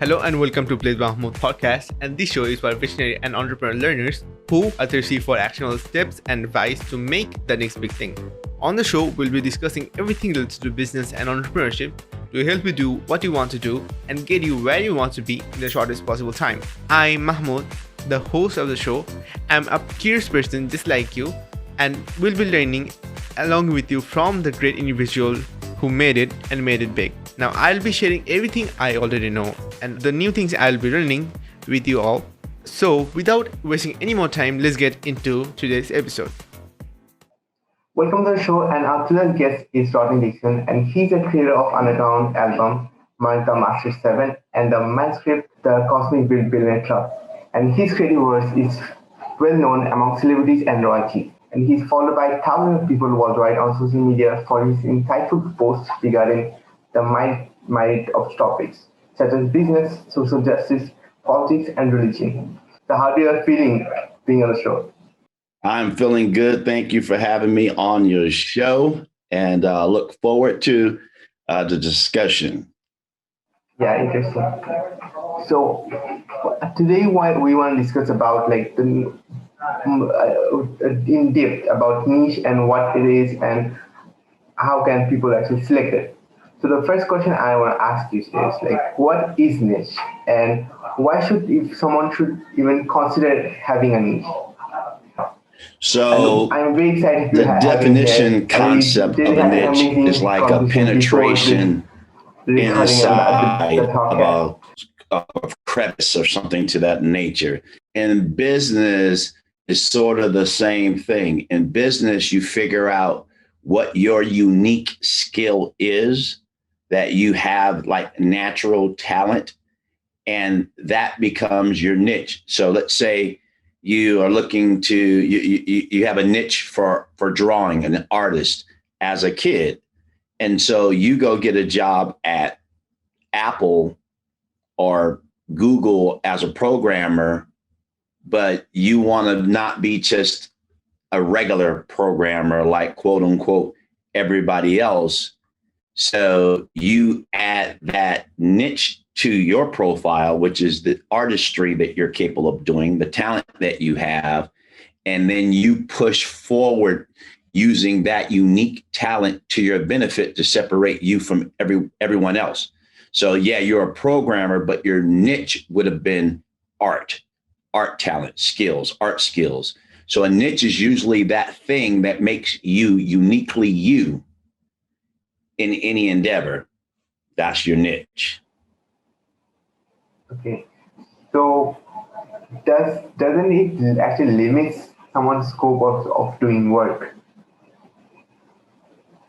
Hello and welcome to Blaze Mahmood podcast, and this show is for visionary and entrepreneur learners who are thirsty for actionable steps and advice to make the next big thing. On the show, we'll be discussing everything related to business and entrepreneurship to help you do what you want to do and get you where you want to be in the shortest possible time. I'm Mahmood, the host of the show. I'm a curious person just like you, and we'll be learning along with you from the great individual who made it and made it big. Now, I'll be sharing everything I already know and the new things I'll be learning with you all. So, without wasting any more time, let's get into today's episode. Welcome to the show, and our today's guest is Rodney Dixon, and he's a creator of underground album Rameses III and the manuscript The Cosmic Billionaire Club. And his creative work is well known among celebrities and royalty. And he's followed by thousands of people worldwide on social media for his insightful posts regarding the myriad of topics such as business, social justice, politics, and religion. So how do you feeling being on the show? I'm feeling good. Thank you for having me on your show, and look forward to the discussion. Yeah, interesting. So today, what we want to discuss about like the in depth about niche and what it is and how can people actually select it. So the first question I want to ask you is like, what is niche, and why should if someone should even consider having a niche? So I'm very excited to the definition concept of a niche is like a penetration inside of a crevice or something to that nature. And business is sort of the same thing. In business, you figure out what your unique skill is, that you have like natural talent, and that becomes your niche. So let's say you are looking to, you have a niche for drawing, an artist as a kid. And so you go get a job at Apple or Google as a programmer, but you want to not be just a regular programmer like quote unquote everybody else. So you add that niche to your profile, which is the artistry that you're capable of doing, the talent that you have, and then you push forward using that unique talent to your benefit to separate you from everyone else. So yeah, you're a programmer, but your niche would have been art talent, skills, art skills. So a niche is usually that thing that makes you uniquely you in any endeavor. That's your niche. Okay. So doesn't it actually limit someone's scope of doing work?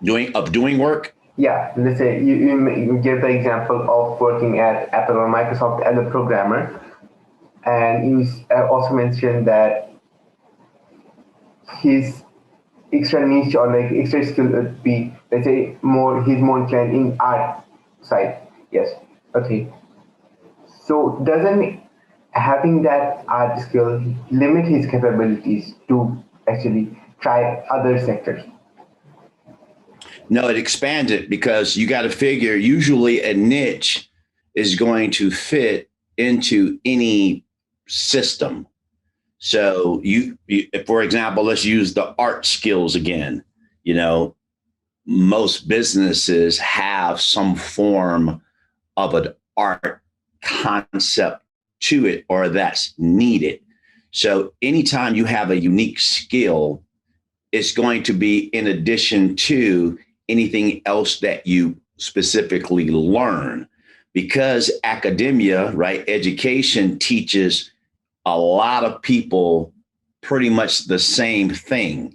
Doing work? Yeah, let's say you give the example of working at Apple or Microsoft as a programmer, and you also mentioned that his extra niche or like extra skill would be, let's say, he's more inclined in art side. Yes. Okay. So doesn't having that art skill limit his capabilities to actually try other sectors? No, it expands it, because you got to figure usually a niche is going to fit into any system. So you, for example, let's use the art skills again. You know, most businesses have some form of an art concept to it, or that's needed. So anytime you have a unique skill, it's going to be in addition to anything else that you specifically learn, because academia, right? Education teaches a lot of people pretty much the same thing.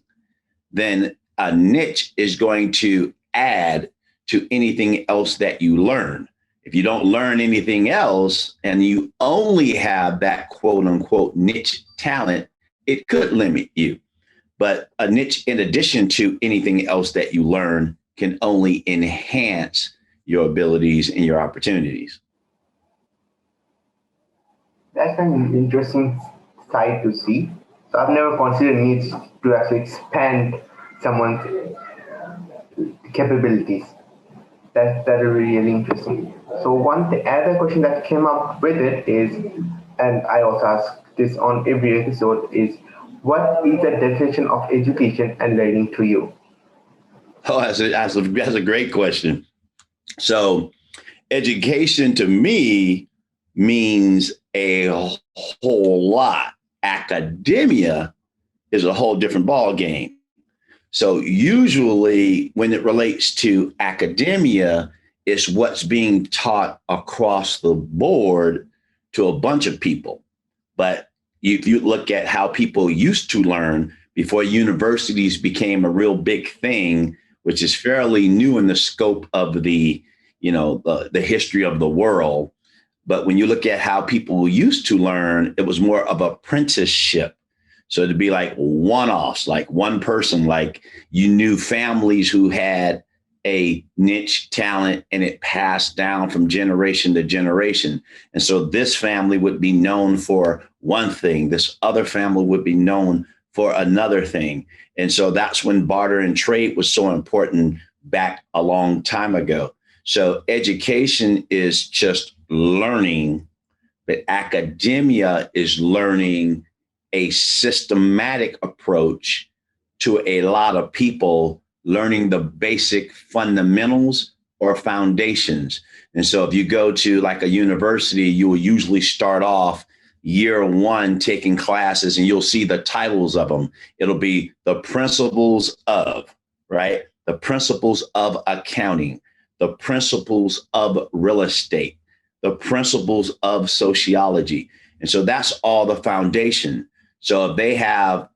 Then a niche is going to add to anything else that you learn. If you don't learn anything else and you only have that quote unquote niche talent, it could limit you. But a niche, in addition to anything else that you learn, can only enhance your abilities and your opportunities. That's an interesting side to see. So I've never considered needs to actually expand someone's capabilities. That is really interesting. So other question that came up with it is, and I also ask this on every episode, is what is the definition of education and learning to you? Oh, that's a great question. So education to me means a whole lot. Academia is a whole different ball game. So usually when it relates to academia, it's what's being taught across the board to a bunch of people. But if you look at how people used to learn before universities became a real big thing, which is fairly new in the scope of the history of the world. But when you look at how people used to learn, it was more of apprenticeship. So it'd be like one-offs, like one person, like you knew families who had a niche talent and it passed down from generation to generation. And so this family would be known for one thing. This other family would be known for another thing. And so that's when barter and trade was so important back a long time ago. So education is just learning, but academia is learning a systematic approach to a lot of people learning the basic fundamentals or foundations. And so if you go to like a university, you will usually start off year one taking classes and you'll see the titles of them. It'll be the principles of, right? The principles of accounting, the principles of real estate, the principles of sociology. And so that's all the foundation. So if they have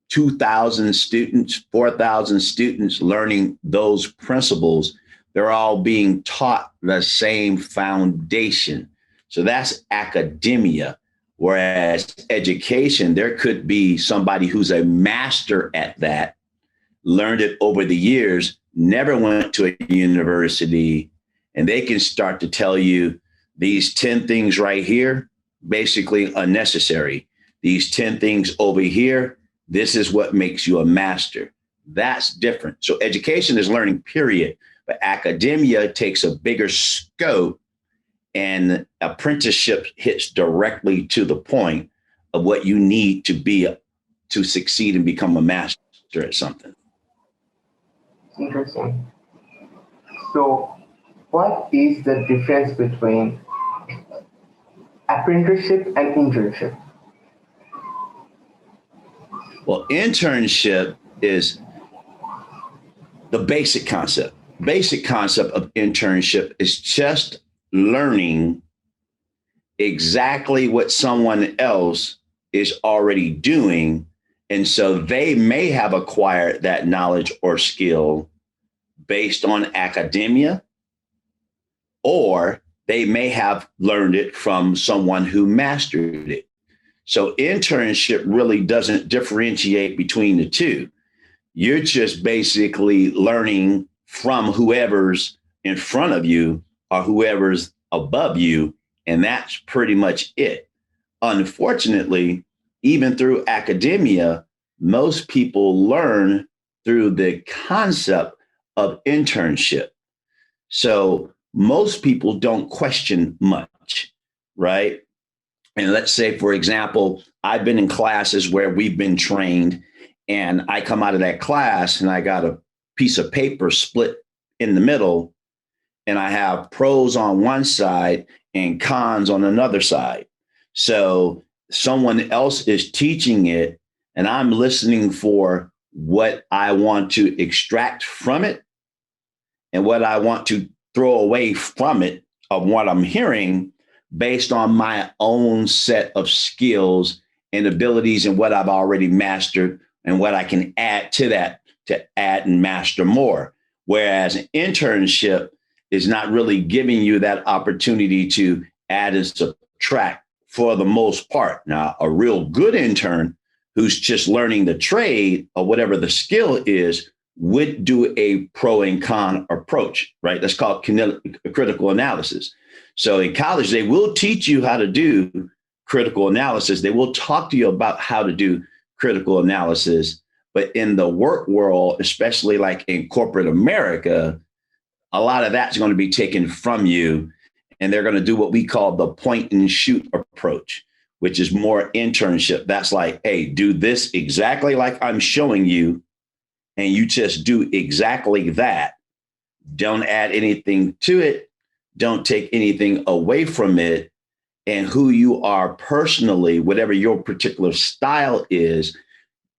2,000 students, 4,000 students learning those principles, they're all being taught the same foundation. So that's academia. Whereas education, there could be somebody who's a master at that, learned it over the years, never went to a university, and they can start to tell you these 10 things right here, basically unnecessary. These 10 things over here, this is what makes you a master. That's different. So education is learning, period. But academia takes a bigger scope, and apprenticeship hits directly to the point of what you need to be to succeed and become a master at something. Interesting. So, what is the difference between apprenticeship and internship? Well, internship is the basic concept. Basic concept of internship is just learning exactly what someone else is already doing. And so they may have acquired that knowledge or skill based on academia, or they may have learned it from someone who mastered it. So internship really doesn't differentiate between the two. You're just basically learning from whoever's in front of you or whoever's above you, and that's pretty much it. Unfortunately, even through academia, most people learn through the concept of internship. So most people don't question much, right? And let's say, for example, I've been in classes where we've been trained, and I come out of that class and I got a piece of paper split in the middle, and I have pros on one side and cons on another side. So someone else is teaching it, and I'm listening for what I want to extract from it and what I want to throw away from it of what I'm hearing, based on my own set of skills and abilities and what I've already mastered and what I can add to that to add and master more. Whereas an internship is not really giving you that opportunity to add and subtract for the most part. Now, a real good intern who's just learning the trade or whatever the skill is would do a pro and con approach, right? That's called critical analysis. So in college, they will teach you how to do critical analysis. They will talk to you about how to do critical analysis. But in the work world, especially like in corporate America, a lot of that's going to be taken from you. and they're going to do what we call the point and shoot approach, which is more internship. That's like, hey, do this exactly like I'm showing you, and you just do exactly that. Don't add anything to it. Don't take anything away from it. And who you are personally, whatever your particular style is,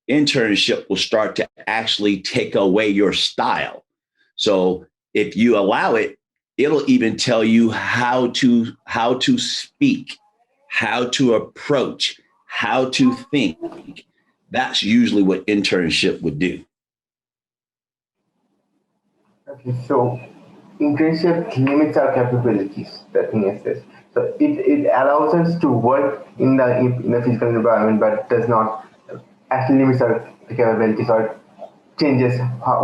internship will start to actually take away your style. So if you allow it, it'll even tell you how to speak, how to approach, how to think. That's usually what internship would do. Okay, so internship limits our capabilities. The thing is this. So it allows us to work in the physical environment, but does not actually limits our capabilities or changes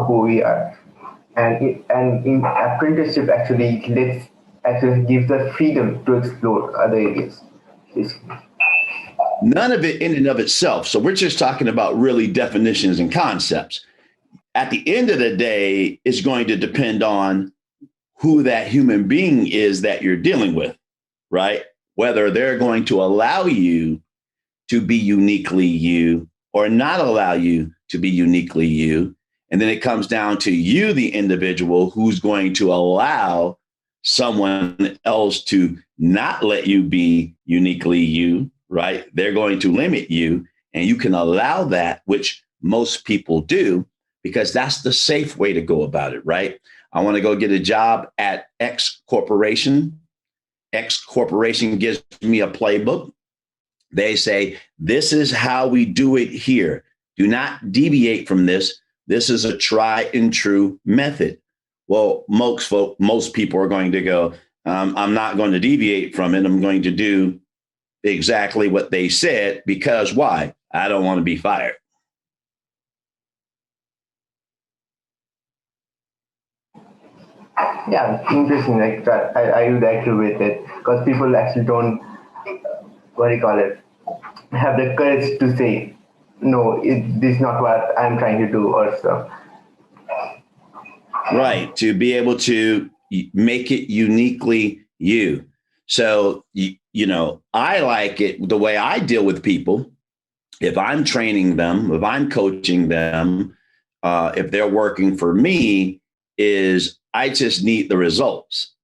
who we are. And in apprenticeship actually gives us freedom to explore other areas. None of it in and of itself. So we're just talking about really definitions and concepts. At the end of the day, it's going to depend on who that human being is that you're dealing with, right? Whether they're going to allow you to be uniquely you or not allow you to be uniquely you. And then it comes down to you, the individual, who's going to allow someone else to not let you be uniquely you, right? They're going to limit you, and you can allow that, which most people do, because that's the safe way to go about it, right? I want to go get a job at X corporation. X corporation gives me a playbook. They say, this is how we do it here. Do not deviate from this. This is a tried and true method. Well, most people are going to go, I'm not going to deviate from it. I'm going to do exactly what they said, because why? I don't want to be fired. Yeah, interesting. Like that, I would agree with it, because people actually don't, what do you call it, have the courage to say, no, this is not what I'm trying to do, or so. Right, to be able to make it uniquely you. So, you know, I like it the way I deal with people. If I'm training them, if I'm coaching them, if they're working for me, is I just need the results.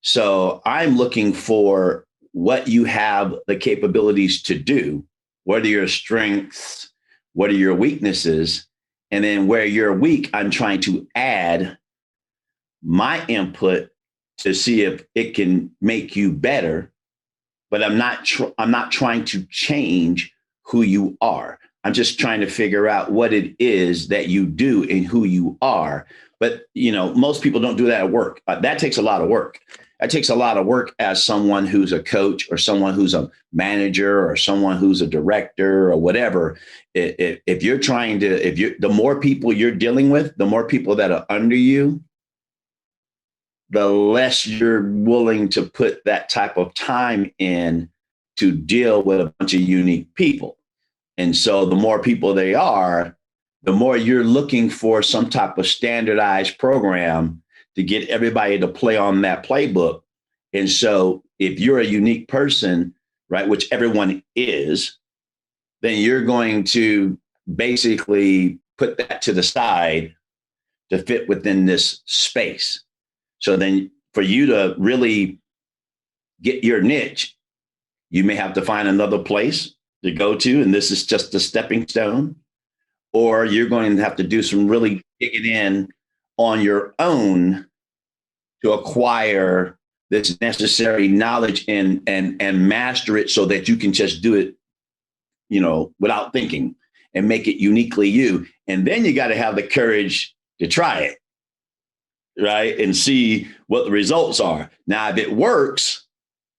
So I'm looking for what you have the capabilities to do. What are your strengths? What are your weaknesses? And then where you're weak, I'm trying to add my input to see if it can make you better. But I'm not trying to change who you are. I'm just trying to figure out what it is that you do and who you are. But, you know, most people don't do that at work. That takes a lot of work. That takes a lot of work as someone who's a coach or someone who's a manager or someone who's a director or whatever. If you're trying to, the more people you're dealing with, the more people that are under you, the less you're willing to put that type of time in to deal with a bunch of unique people. And so the more people they are, the more you're looking for some type of standardized program to get everybody to play on that playbook. And so if you're a unique person, right, which everyone is, then you're going to basically put that to the side to fit within this space. So then for you to really get your niche, you may have to find another place to go to, and this is just a stepping stone, or you're going to have to do some really digging in on your own to acquire this necessary knowledge and master it so that you can just do it, you know, without thinking and make it uniquely you. And then you got to have the courage to try it, right? And see what the results are. Now, if it works,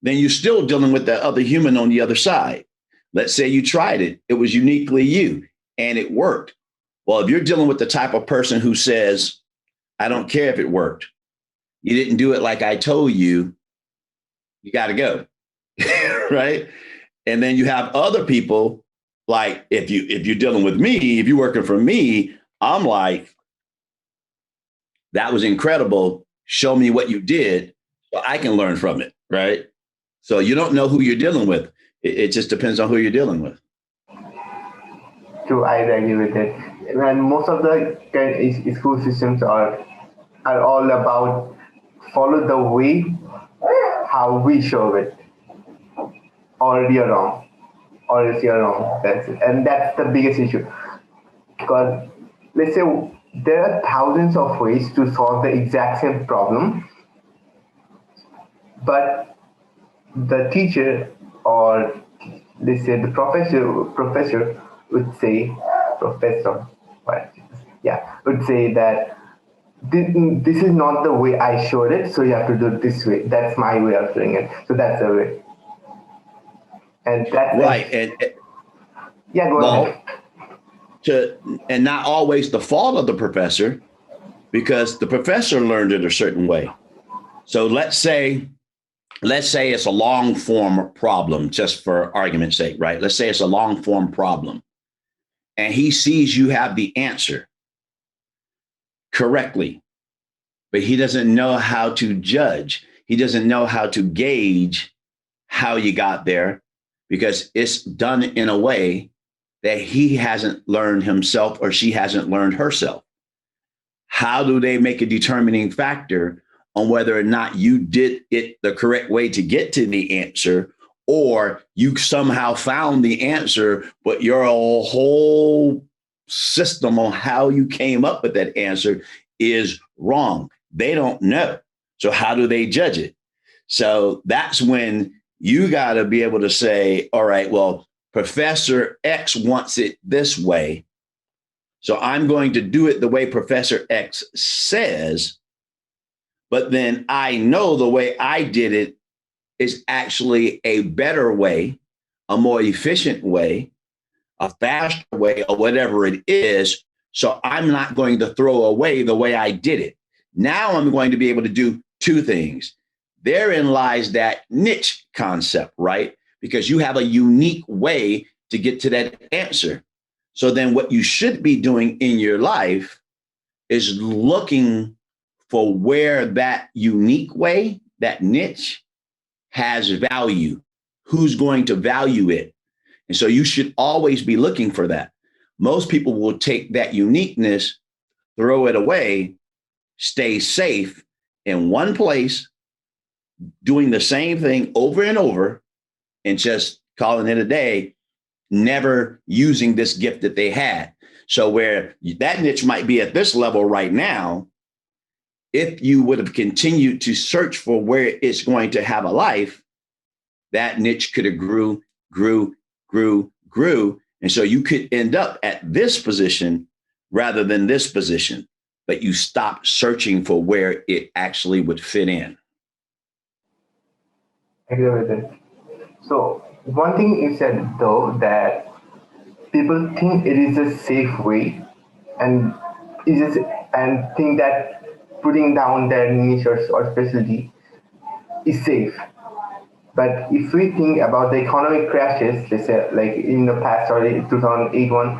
then you're still dealing with that other human on the other side. Let's say you tried it. It was uniquely you and it worked. Well, if you're dealing with the type of person who says, I don't care if it worked, you didn't do it like I told you, you got to go, right? And then you have other people, like if you're dealing with me, if you're working for me, I'm like, that was incredible. Show me what you did So I can learn from it, right? So you don't know who you're dealing with. It just depends on who you're dealing with. True, I agree with it. And most of the school systems are all about follow the way how we show it, or you're wrong, or else you're wrong. That's it, and that's the biggest issue. Because let's say there are thousands of ways to solve the exact same problem, but the teacher, or let's say the professor would say, professor, what? Yeah, would say that this is not the way I showed it, so you have to do it this way. That's my way of doing it. So that's the way. And that's right. Yeah, go ahead. And not always the fault of the professor, because the professor learned it a certain way. So let's say it's a long form problem, just for argument's sake, right? Let's say it's a long form problem, and he sees you have the answer correctly, but he doesn't know how to judge. He doesn't know how to gauge how you got there, because it's done in a way that he hasn't learned himself, or she hasn't learned herself. How do they make a determining factor on whether or not you did it the correct way to get to the answer, or you somehow found the answer, but your whole system on how you came up with that answer is wrong? They don't know. So how do they judge it? So that's when you got to be able to say, all right, well, Professor X wants it this way, so I'm going to do it the way Professor X says, but then I know the way I did it is actually a better way, a more efficient way, a faster way, or whatever it is. So I'm not going to throw away the way I did it. Now I'm going to be able to do two things. Therein lies that niche concept, right? Because you have a unique way to get to that answer. So then what you should be doing in your life is looking for where that unique way, that niche, has value. Who's going to value it? And so you should always be looking for that. Most people will take that uniqueness, throw it away, stay safe in one place, doing the same thing over and over, and just calling it a day, never using this gift that they had. So where that niche might be at this level right now, if you would have continued to search for where it's going to have a life, that niche could have grew. And so you could end up at this position rather than this position, but you stop searching for where it actually would fit in. I agree with it. So one thing you said, though, that people think it is a safe way, and think that putting down their niche or specialty is safe. But if we think about the economic crashes, let's say like in the past, or 2008 one,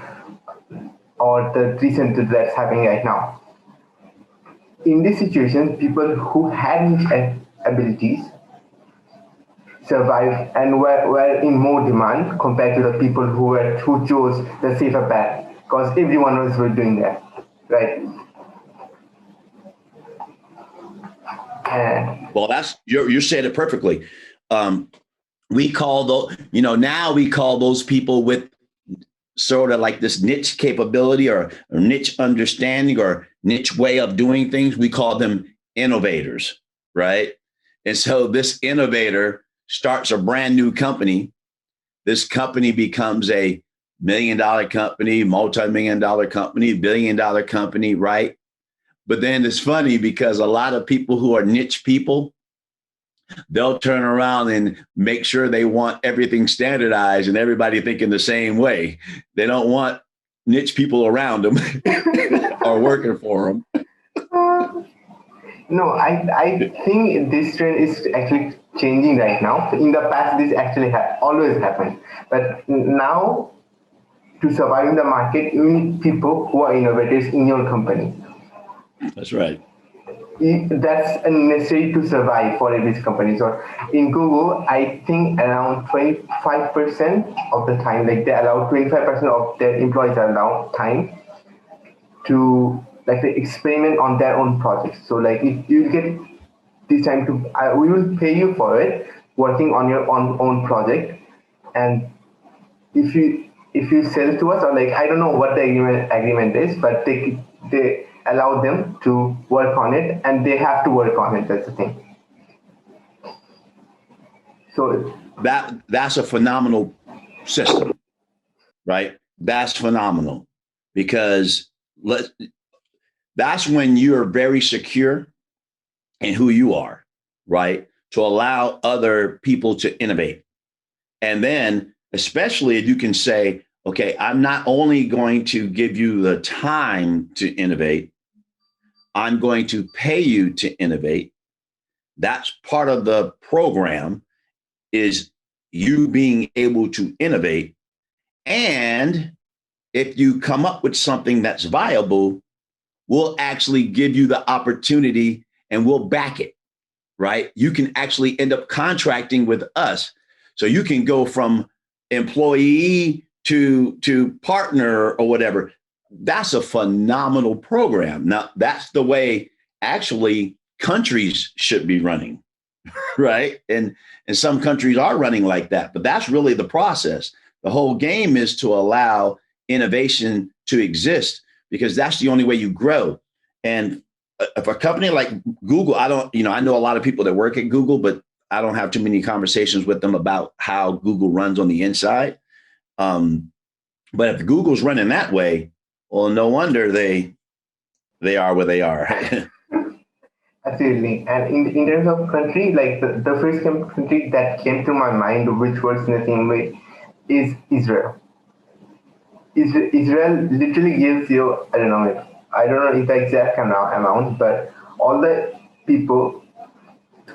or the recent that's happening right now, in this situation, people who had niche abilities survived and were in more demand compared to the people who chose the safer path, because everyone was doing that, right? Well, that's you said it perfectly. We call those, now we call those people with sort of like this niche capability or niche understanding or niche way of doing things. We call them innovators, right? And so this innovator starts a brand new company. This company becomes a $1 million company, multi-million dollar company, $1 billion company, right? But then it's funny because a lot of people who are niche people, they'll turn around and make sure they want everything standardized and everybody thinking the same way. They don't want niche people around them or working for them. No, I think this trend is actually changing right now. In the past, this actually always happened. But now, to survive in the market, you need people who are innovators in your company. That's right. that's necessary to survive for every company. So in Google, I think around 25% of the time, like they allow 25% of their employees are allowed time to like the experiment on their own projects. So like if you get this time to, we will pay you for it, working on your own project, and if you sell to us, or like I don't know what the agreement is, but they allow them to work on it, and they have to work on it. That's the thing. So that's a phenomenal system, right? That's phenomenal because that's when you're very secure in who you are, right? To allow other people to innovate. And then, especially if you can say, okay, I'm not only going to give you the time to innovate, I'm going to pay you to innovate. That's part of the program, is you being able to innovate. And if you come up with something that's viable, we'll actually give you the opportunity and we'll back it, right? You can actually end up contracting with us. So you can go from employee to partner or whatever. That's a phenomenal program. Now, that's the way actually countries should be running, right? And some countries are running like that, but that's really the process. The whole game is to allow innovation to exist, because that's the only way you grow. And if a company like Google, I know a lot of people that work at Google, but I don't have too many conversations with them about how Google runs on the inside. But if Google's running that way, well, no wonder they are where they are. Absolutely. And in terms of country, like the first country that came to my mind, which works in the same way, is Israel. Israel literally gives you, I don't know the exact amount, but all the people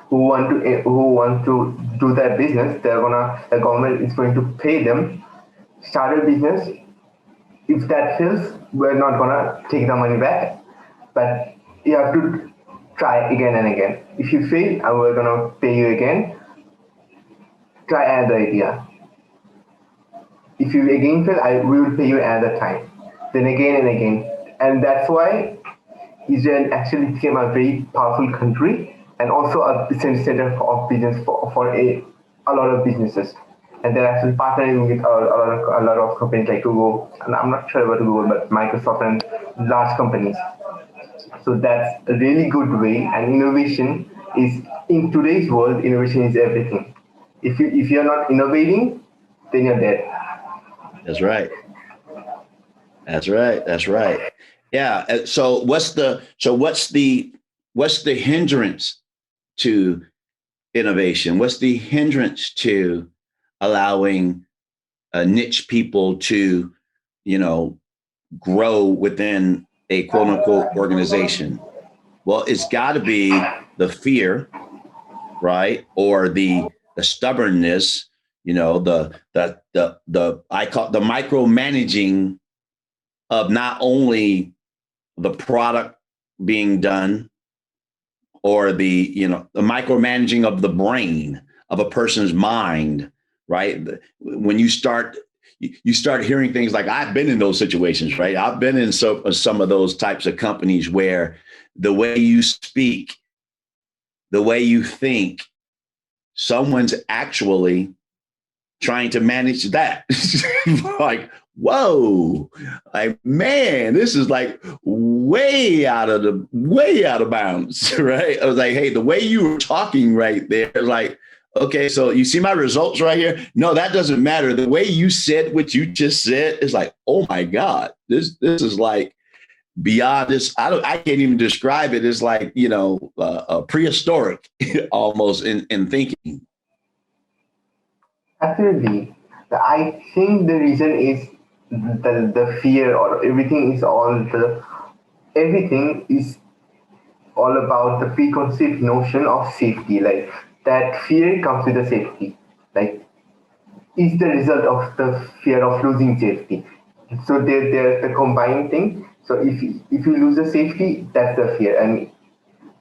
who want to do their business, the government is going to pay them, start a business. If that fails, we're not gonna take the money back, but you have to try again and again. If you fail, and we're gonna pay you again, try another idea. If you again fail, we will pay you another time, then again and again. And that's why Israel actually became a very powerful country, and also a center of business for a lot of businesses. And they're actually partnering with a lot of companies like Google, and I'm not sure about Google, but Microsoft and large companies. So that's a really good way. And innovation is, in today's world, innovation is everything. If you're not innovating, then you're dead. That's right. Yeah. So what's the hindrance to innovation? What's the hindrance to allowing niche people to, grow within a quote unquote organization? Well, it's got to be the fear, right? Or the stubbornness, the I call the micromanaging of not only the product being done, or the micromanaging of the brain of a person's mind, right? When you start hearing things like, I've been in those situations, right? I've been in some of those types of companies where the way you speak, the way you think, someone's actually trying to manage that. Like, whoa, like, man, this is like way out of bounds, right? I was like, hey, the way you were talking right there, like, okay, so you see my results right here? No, that doesn't matter. The way you said what you just said is like, oh my God, this is like beyond this. I can't even describe it. It's like, prehistoric almost in thinking. Absolutely. I think the reason is the fear, or everything is about the preconceived notion of safety. Like that fear comes with the safety. Like is the result of the fear of losing safety. So they're the combined thing. So if you lose the safety, that's the fear. And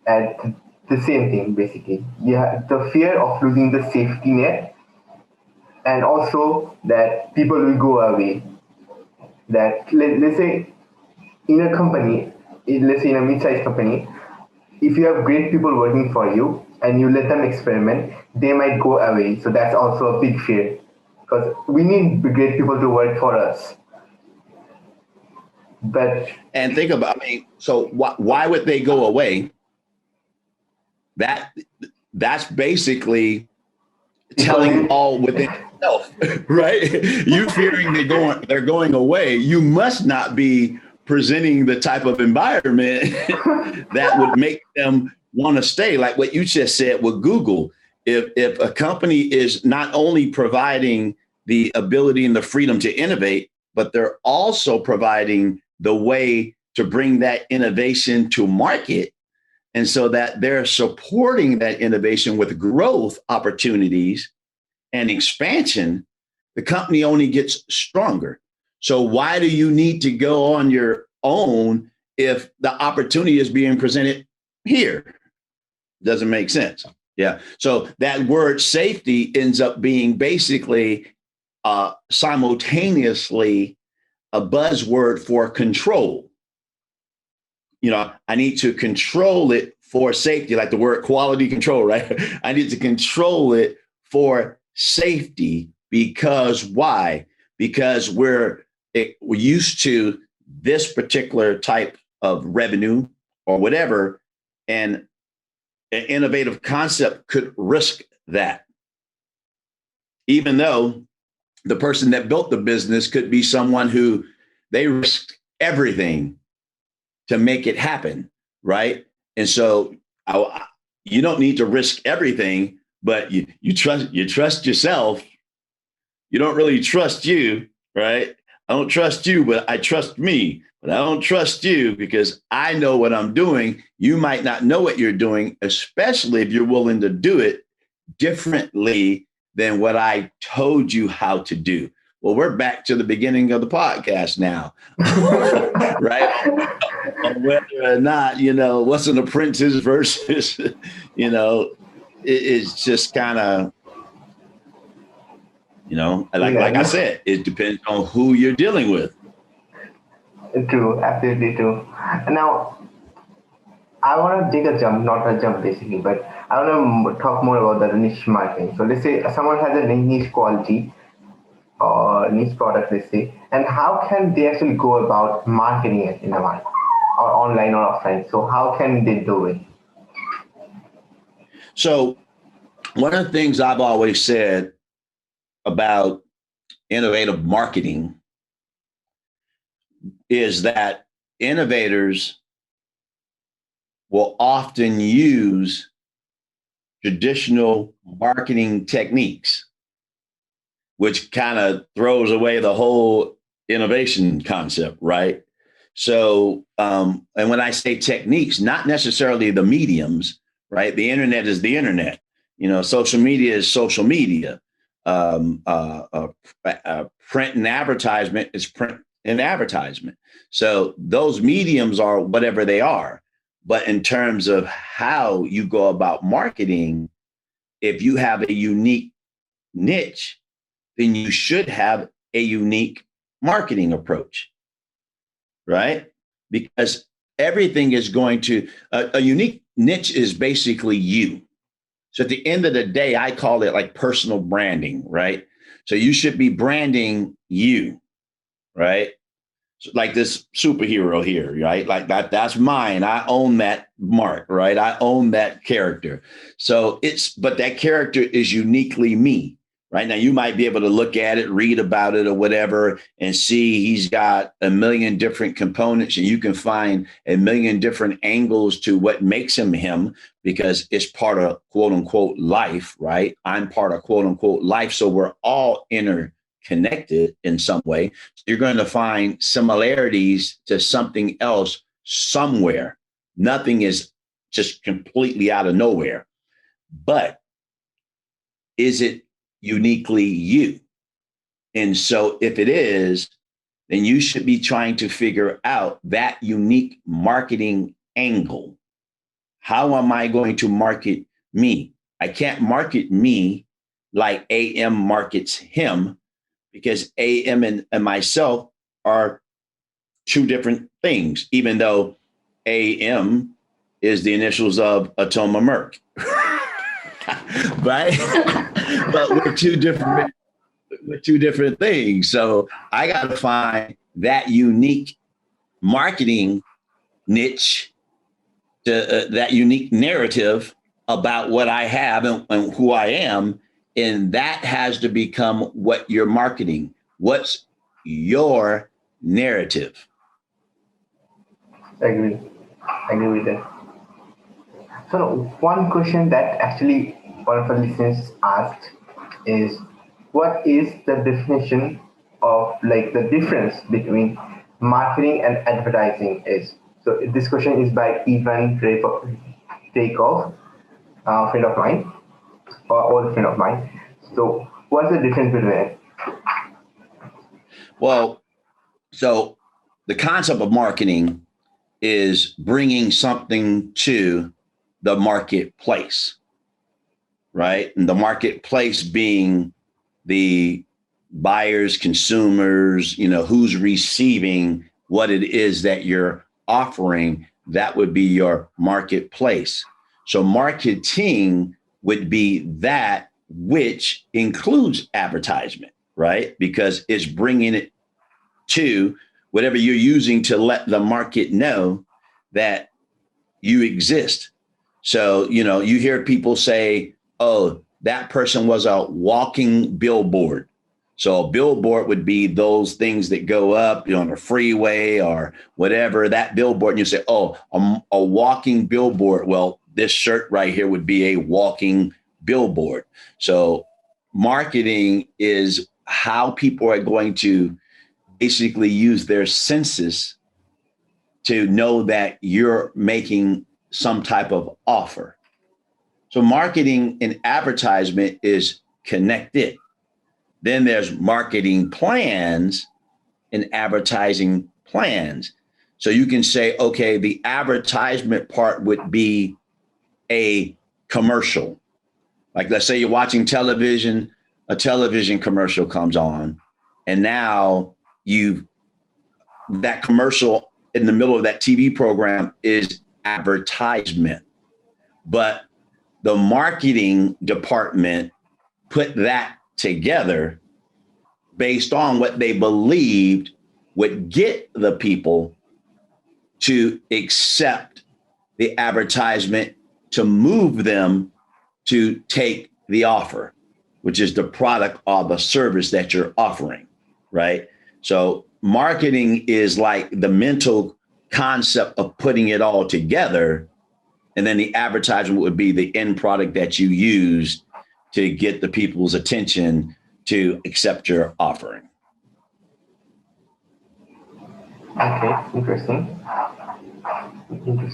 And the same thing basically. You have the fear of losing the safety net, and also that people will go away. That let's say in a company, let's say in a mid-sized company, if you have great people working for you and you let them experiment, they might go away. So that's also a big fear, because we need great people to work for us. But and think about, I mean, so why would they go away? That's basically telling all within yourself, right? You fearing they're going away. You must not be presenting the type of environment that would make them want to stay. Like what you just said with Google. If a company is not only providing the ability and the freedom to innovate, but they're also providing the way to bring that innovation to market, and so that they're supporting that innovation with growth opportunities and expansion, the company only gets stronger. So why do you need to go on your own if the opportunity is being presented here? Doesn't make sense. Yeah. So that word safety ends up being basically simultaneously a buzzword for control. You know, I need to control it for safety, like the word quality control, right? I need to control it for safety because why? Because we're used to this particular type of revenue or whatever, and an innovative concept could risk that, even though the person that built the business could be someone who they risked everything to make it happen, right? And so you don't need to risk everything, but you trust yourself. You don't really trust you, right? I don't trust you, but I trust me. But I don't trust you because I know what I'm doing. You might not know what you're doing, especially if you're willing to do it differently than what I told you how to do. Well, we're back to the beginning of the podcast now, right? Whether or not, what's an apprentice versus, it's just kind of, like I said, it depends on who you're dealing with. True, absolutely true. Now, I want to take a jump, not a jump basically, but I want to talk more about the niche marketing. So let's say someone has a niche quality or niche product, let's say, and how can they actually go about marketing it in the market, or online or offline? So how can they do it? So one of the things I've always said about innovative marketing is that innovators will often use traditional marketing techniques, which kind of throws away the whole innovation concept, right? So, and when I say techniques, not necessarily the mediums, right? The internet is the internet. Social media is social media. Print and advertisement is print and advertisement. So those mediums are whatever they are. But in terms of how you go about marketing, if you have a unique niche, then you should have a unique marketing approach, right? Because everything is going to, a unique niche is basically you. So at the end of the day, I call it like personal branding, right? So you should be branding you, right? Like this superhero here, right? Like that's mine. I own that mark, right? I own that character. So but that character is uniquely me, right? Now you might be able to look at it, read about it or whatever, and see he's got a million different components, and you can find a million different angles to what makes him him, because it's part of quote unquote life, right? I'm part of quote unquote life. So we're all interconnected in some way. So you're going to find similarities to something else somewhere. Nothing is just completely out of nowhere. But is it uniquely you? And so if it is, then you should be trying to figure out that unique marketing angle. how am I going to market me? I can't market me like AM markets him, because AM and myself are two different things, even though AM is the initials of Atoma Merck. Right? But we're two different things. So I got to find that unique marketing niche, that unique narrative about what I have and who I am. And that has to become what you're marketing. What's your narrative? I agree with that. So one question that actually one of our listeners asked is, what is the definition of like the difference between marketing and advertising is? So this question is by Ivan Takeoff, a friend of mine, or old friend of mine. So what's the difference between it? Well, so the concept of marketing is bringing something to the marketplace, right? And the marketplace being the buyers, consumers, who's receiving what it is that you're offering. That would be your marketplace. So marketing would be that which includes advertisement, right? Because it's bringing it to whatever you're using to let the market know that you exist. So, you hear people say, oh, that person was a walking billboard. So a billboard would be those things that go up on the freeway or whatever, that billboard. And you say, oh, a walking billboard. Well, this shirt right here would be a walking billboard. So marketing is how people are going to basically use their senses to know that you're making some type of offer. So marketing and advertisement is connected. Then there's marketing plans and advertising plans. So you can say, okay, the advertisement part would be a commercial. Like, let's say you're watching television, a television commercial comes on, and now that commercial in the middle of that TV program is advertisement. But the marketing department put that together based on what they believed would get the people to accept the advertisement, to move them to take the offer, which is the product or the service that you're offering, right? So marketing is like the mental concept of putting it all together. And then the advertisement would be the end product that you use to get the people's attention to accept your offering. Okay, interesting.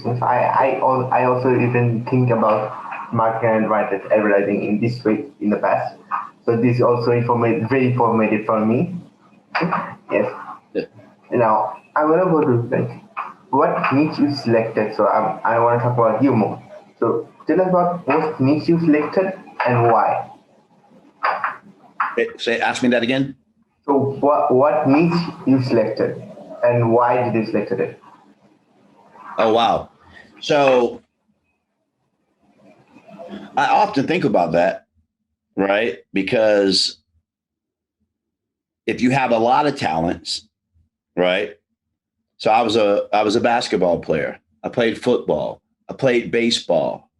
So I also even think about marketing and advertising in this way in the past. So this is also very informative for me. Yes. Yeah. Now I want to go to like what niche you selected. So I want to talk about you more. So tell us about what niche you selected and why. Ask me that again. So what niche you selected and why did you select it? Oh, wow. So I often think about that, right? Because if you have a lot of talents, right? So I was a basketball player. I played football. I played baseball.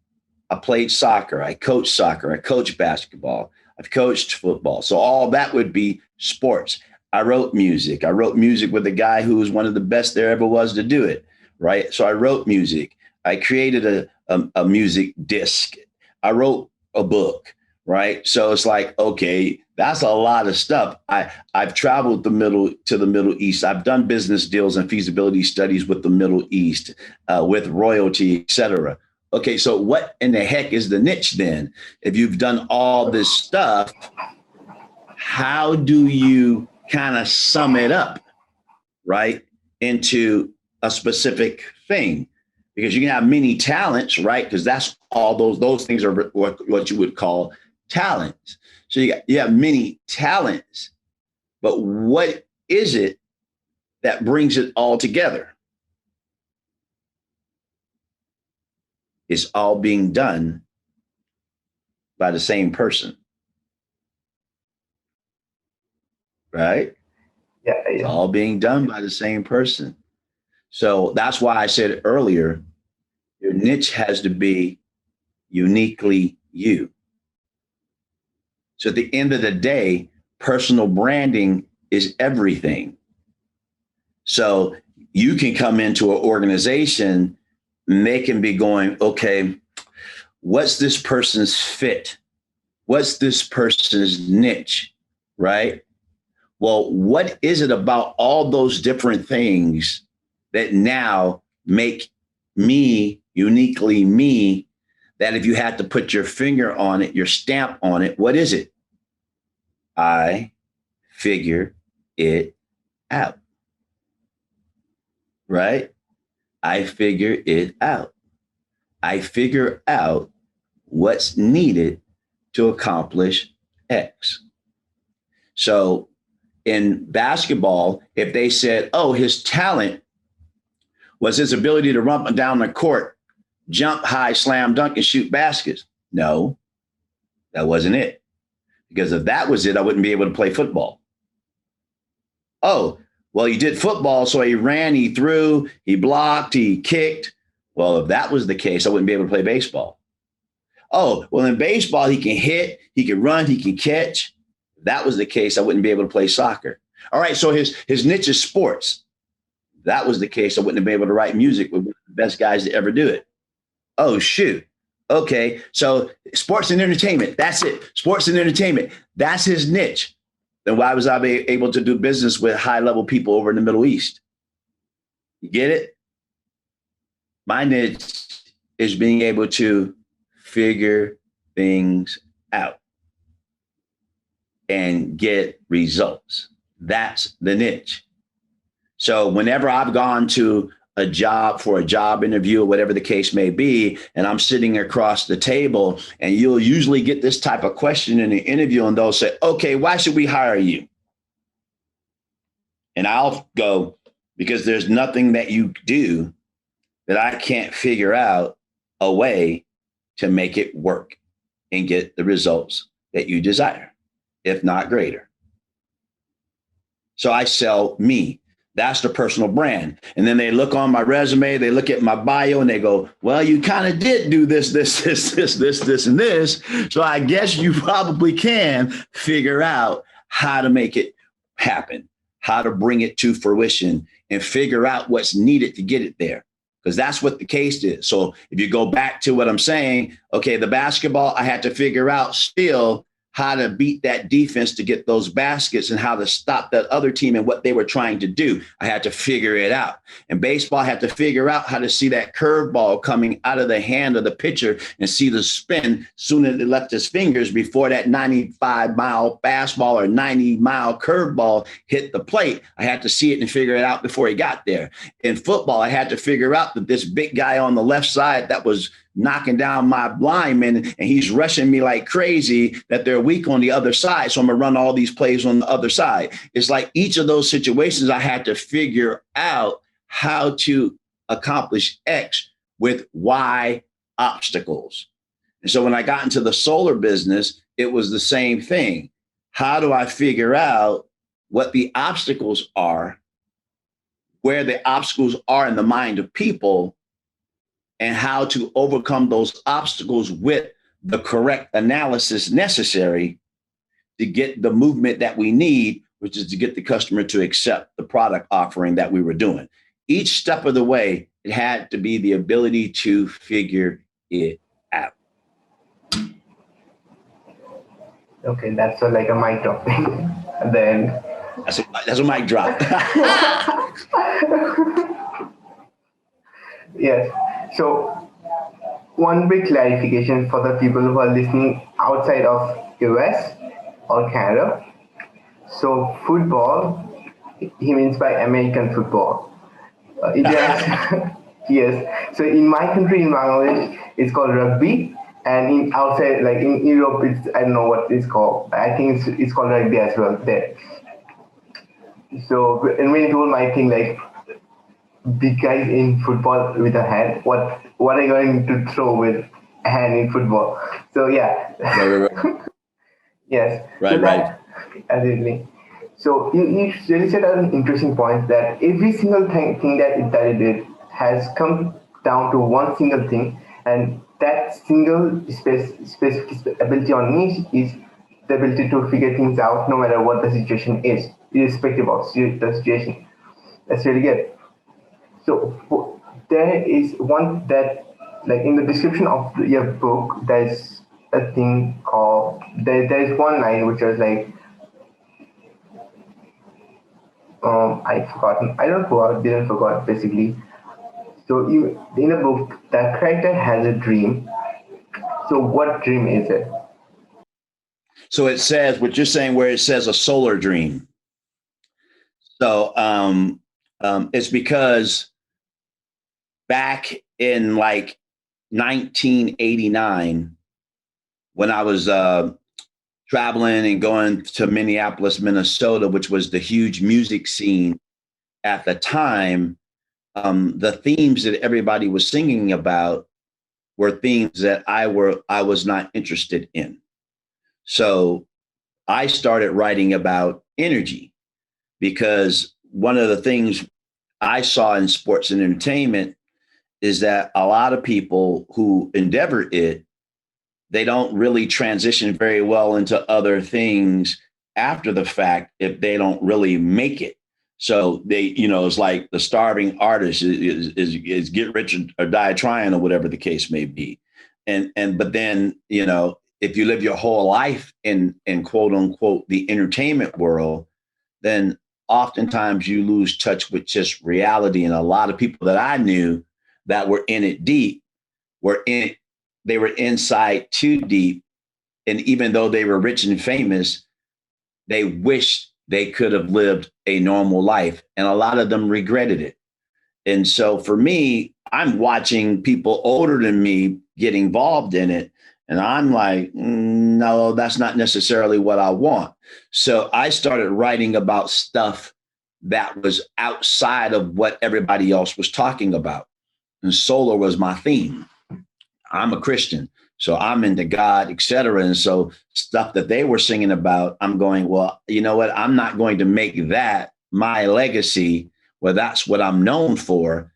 I played soccer. I coached soccer. I coached basketball. I've coached football. So all that would be sports. I wrote music. I wrote music with a guy who was one of the best there ever was to do it, right? So I wrote music. I created a music disc. I wrote a book, right? So it's like, okay, that's a lot of stuff. I've traveled to the Middle East. I've done business deals and feasibility studies with the Middle East, with royalty, et cetera. Okay, so what in the heck is the niche then? If you've done all this stuff, how do you kind of sum it up, right, into a specific thing? because you can have many talents, right? Because that's all those things are what you would call talents. So you have many talents, but what is it that brings it all together? It's all being done by the same person, right? Yeah. It's all being done by the same person. So that's why I said earlier, your niche has to be uniquely you. So at the end of the day, personal branding is everything. So you can come into an organization and they can be going, okay, what's this person's fit? What's this person's niche, right? Well, what is it about all those different things that now make me uniquely me, that if you had to put your finger on it, your stamp on it, what is it? I figure it out, right? I figure it out. I figure out what's needed to accomplish X. So in basketball, if they said, oh, his talent was his ability to run down the court, jump high, slam dunk, and shoot baskets. No, that wasn't it. Because if that was it, I wouldn't be able to play football. Oh, well, he did football, so he ran, he threw, he blocked, he kicked. Well, if that was the case, I wouldn't be able to play baseball. Oh, well, in baseball, he can hit, he can run, he can catch. If that was the case, I wouldn't be able to play soccer. All right, so his niche is sports. If that was the case, I wouldn't have been able to write music with the best guys to ever do it. Oh, shoot. Okay, so sports and entertainment, that's it. Sports and entertainment, that's his niche. Then why was I able to do business with high-level people over in the Middle East? You get it? My niche is being able to figure things out and get results. That's the niche. So whenever I've gone to a job for a job interview or whatever the case may be, and I'm sitting across the table, and you'll usually get this type of question in the interview, and they'll say, okay, why should we hire you? And I'll go, because there's nothing that you do that I can't figure out a way to make it work and get the results that you desire, if not greater. So I sell me. That's the personal brand. And then they look on my resume, they look at my bio, and they go, well, you kind of did do this, and this. So I guess you probably can figure out how to make it happen, how to bring it to fruition, and figure out what's needed to get it there. Because that's what the case is. So if you go back to what I'm saying, okay, the basketball, I had to figure out still how to beat that defense to get those baskets and how to stop that other team and what they were trying to do. I had to figure it out. And baseball, I had to figure out how to see that curveball coming out of the hand of the pitcher and see the spin soon as it left his fingers before that 95-mile fastball or 90-mile curveball hit the plate. I had to see it and figure it out before he got there. In football, I had to figure out that this big guy on the left side that was knocking down my lineman, and he's rushing me like crazy, that they're weak on the other side. So I'm going to run all these plays on the other side. It's like each of those situations, I had to figure out how to accomplish X with Y obstacles. And so when I got into the solar business, it was the same thing. How do I figure out what the obstacles are, where the obstacles are in the mind of people, and how to overcome those obstacles with the correct analysis necessary to get the movement that we need, which is to get the customer to accept the product offering that we were doing. Each step of the way, it had to be the ability to figure it out. Okay, that's like a mic drop thing at the end. That's a mic drop. Yes. So one big clarification for the people who are listening outside of US or Canada. So football, he means by American football. It has Yes. So in my country, in Bangladesh, it's called rugby, and in outside, like in Europe, it's I don't know what it's called. I think it's called rugby as well there. So and when you told my thing like big guys in football with a hand, what are you going to throw with a hand in football? So yeah. Right. Yes. Right. So that absolutely. So you really said an interesting point that every single thing that it did has come down to one single thing, and that single specific ability on niche is the ability to figure things out no matter what the situation is, irrespective of the situation. That's really good. So there is one that, like in the description of your book, there's a thing called there's one line which was like I forgotten. I don't forgot. Didn't forgot basically. So you in the book, the character has a dream. So what dream is it? So it says what you're saying, where it says a solar dream. So it's because back in like 1989, when I was traveling and going to Minneapolis, Minnesota, which was the huge music scene at the time, the themes that everybody was singing about were themes that I was not interested in. So I started writing about energy, because one of the things I saw in sports and entertainment is that a lot of people who endeavor it, they don't really transition very well into other things after the fact if they don't really make it. So they, it's like the starving artist is get rich or die trying, or whatever the case may be. But then, if you live your whole life in quote unquote the entertainment world, then oftentimes you lose touch with just reality. And a lot of people that I knew that were in it deep they were inside too deep. And even though they were rich and famous, they wished they could have lived a normal life. And a lot of them regretted it. And so for me, I'm watching people older than me get involved in it. And I'm like, no, that's not necessarily what I want. So I started writing about stuff that was outside of what everybody else was talking about. And solar was my theme. I'm a Christian, so I'm into God, et cetera. And so stuff that they were singing about, I'm going, well, you know what? I'm not going to make that my legacy, where that's what I'm known for.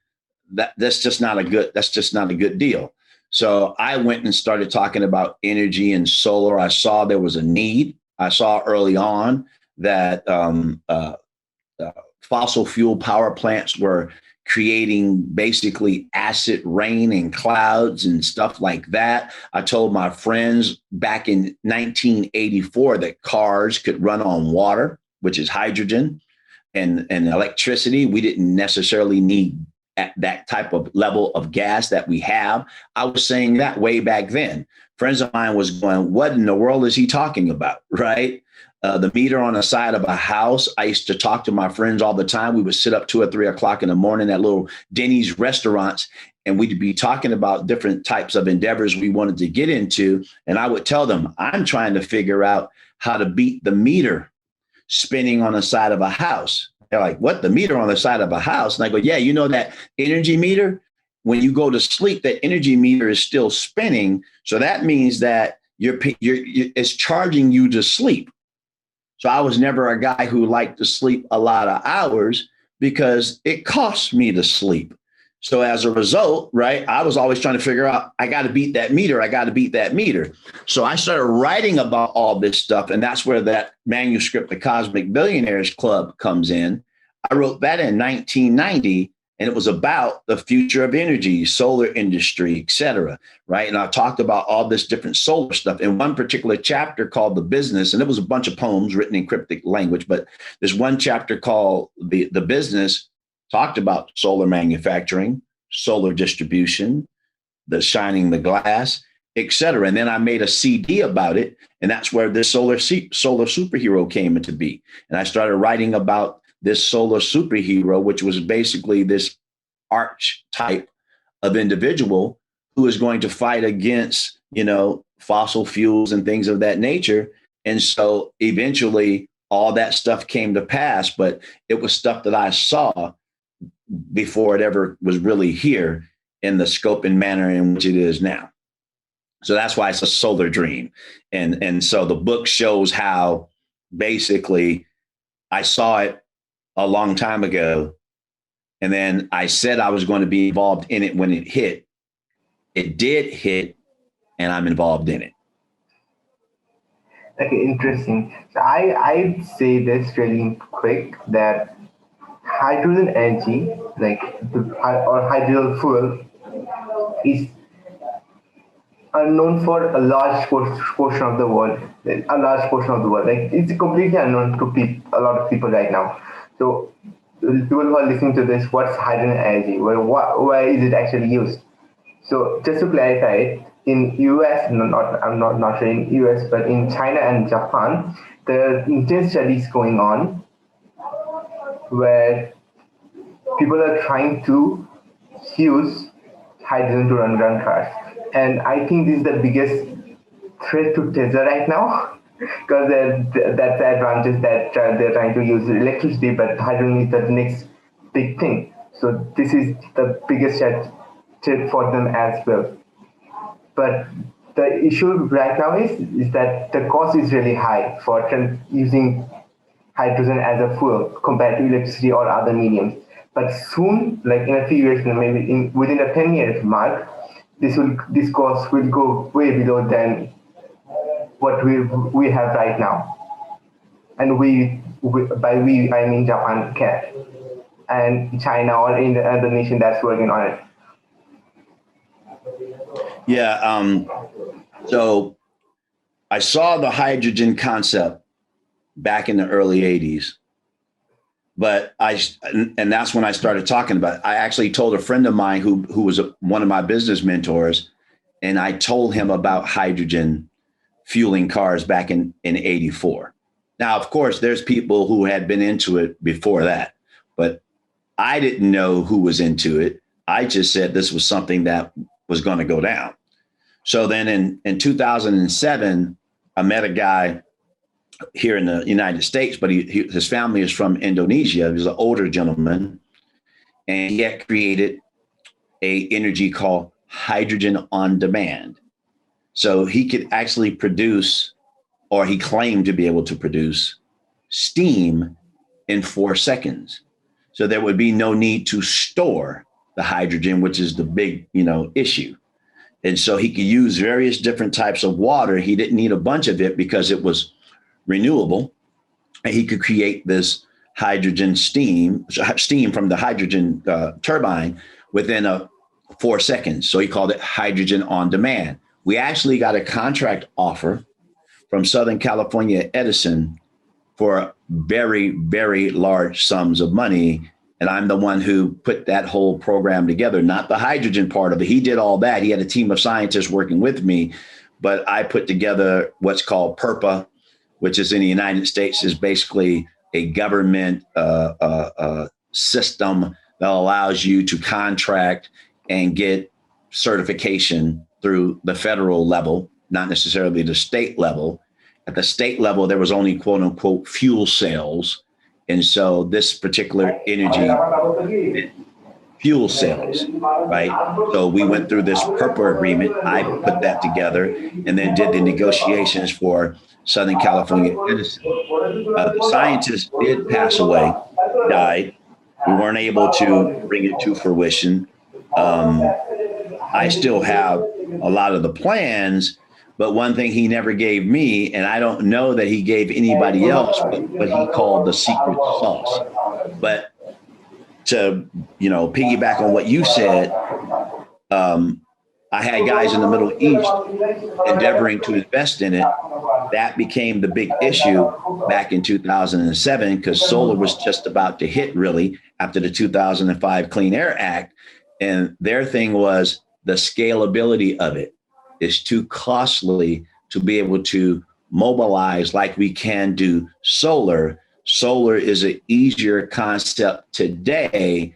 That's just not a good deal. So I went and started talking about energy and solar. I saw there was a need. I saw early on that fossil fuel power plants were creating basically acid rain and clouds and stuff like that. I told my friends back in 1984 that cars could run on water, which is hydrogen, and electricity. We didn't necessarily need at that type of level of gas that we have. I was saying that way back then. Friends of mine was going, what in the world is he talking about, right? The meter on the side of a house. I used to talk to my friends all the time. We would sit up 2 or 3 o'clock in the morning at little Denny's restaurants, and we'd be talking about different types of endeavors we wanted to get into. And I would tell them, I'm trying to figure out how to beat the meter spinning on the side of a house. They're like, what, the meter on the side of a house? And I go, yeah, you know that energy meter? When you go to sleep, that energy meter is still spinning. So that means that it's charging you to sleep. So I was never a guy who liked to sleep a lot of hours because it costs me to sleep. So as a result, right, I was always trying to figure out, I got to beat that meter. I got to beat that meter. So I started writing about all this stuff. And that's where that manuscript, The Cosmic Billionaires Club, comes in. I wrote that in 1990. And it was about the future of energy, solar industry, et cetera, right? And I talked about all this different solar stuff in one particular chapter called The Business. And it was a bunch of poems written in cryptic language. But there's one chapter called The Business, talked about solar manufacturing, solar distribution, the shining the glass, et cetera. And then I made a CD about it. And that's where this solar superhero came into be. And I started writing about this solar superhero, which was basically this archetype of individual who is going to fight against, fossil fuels and things of that nature. And so eventually all that stuff came to pass, but it was stuff that I saw before it ever was really here in the scope and manner in which it is now. So that's why it's a solar dream. And so the book shows how basically I saw it a long time ago. And then I said I was going to be involved in it when it hit. It did hit, and I'm involved in it. Okay, interesting. So I'd say this really quick that hydrogen energy, or hydrogen fuel, is unknown for a large portion of the world. Like it's completely unknown to a lot of people right now. So people who are listening to this, what's hydrogen energy? Why is it actually used? So just to clarify it, in US, I'm not sure in US, but in China and Japan, there are intense studies going on where people are trying to use hydrogen to run cars. And I think this is the biggest threat to Tesla right now, because that's the advantage that they're trying to use electricity, but hydrogen is the next big thing. So this is the biggest threat for them as well. But the issue right now is that the cost is really high for using hydrogen as a fuel compared to electricity or other mediums. But soon, like in a few years, maybe within a 10 years mark, this cost will go way below than what we have right now. And by we I mean Japan can, and China or any other nation that's working on it. Yeah. So I saw the hydrogen concept back in the early 80s, but and that's when I started talking about it. I actually told a friend of mine who was one of my business mentors, and I told him about hydrogen fueling cars back in 84. Now, of course, there's people who had been into it before that, but I didn't know who was into it. I just said this was something that was going to go down. So then in 2007, I met a guy here in the United States, but his family is from Indonesia. He was an older gentleman, and he had created a energy called hydrogen on demand. So he could actually produce, or he claimed to be able to produce, steam in 4 seconds. So there would be no need to store the hydrogen, which is the big, issue. And so he could use various different types of water. He didn't need a bunch of it because it was renewable. And he could create this hydrogen steam from the hydrogen turbine within 4 seconds. So he called it hydrogen on demand. We actually got a contract offer from Southern California Edison for very, very large sums of money. And I'm the one who put that whole program together, not the hydrogen part of it. He did all that. He had a team of scientists working with me, but I put together what's called PERPA, which is in the United States, is basically a government system that allows you to contract and get certification through the federal level, not necessarily the state level. At the state level, there was only quote unquote fuel cells. And so this particular energy fuel cells, right? So we went through this PERPA agreement. I put that together and then did the negotiations for Southern California Edison. The scientist did pass away, died. We weren't able to bring it to fruition. I still have a lot of the plans, but one thing he never gave me, and I don't know that he gave anybody else, but he called the secret sauce. But to, piggyback on what you said, I had guys in the Middle East endeavoring to invest in it. That became the big issue back in 2007, because solar was just about to hit really after the 2005 Clean Air Act. And their thing was the scalability of it is too costly to be able to mobilize like we can do solar. Solar is an easier concept today